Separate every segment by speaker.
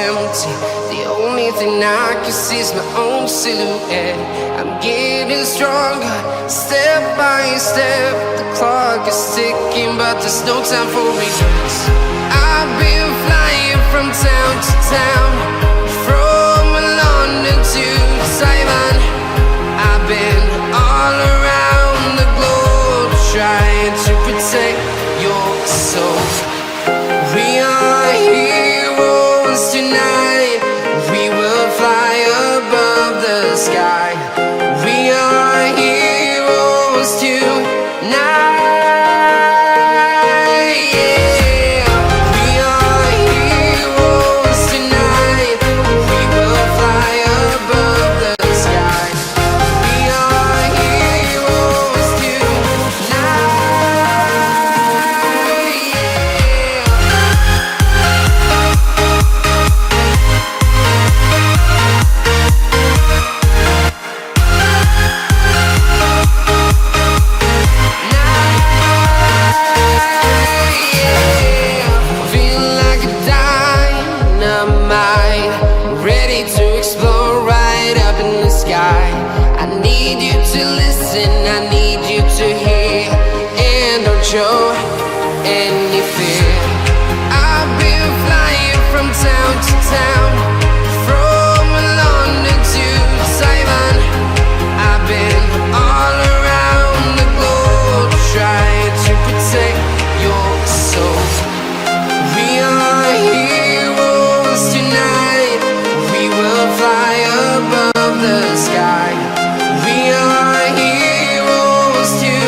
Speaker 1: empty. The only thing I can see is my own silhouette. I'm getting stronger, step by step. The clock is ticking, but there's no time for regrets. I've been flying from town to town, from London to Taiwan. I've been all around the globe, trying to protect your soul. We are heroes tonight. We will fly above the sky. We are heroes tonight. Show any fear. I've been flying from town to town, from London to Taiwan. I've been all around the globe, trying to protect your soul. We are heroes tonight. We will fly above the sky. We are heroes tonight.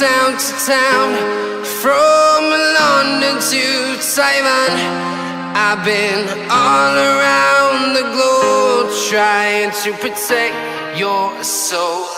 Speaker 1: Town to town, from London to Taiwan. I've been all around the globe, trying to protect your soul.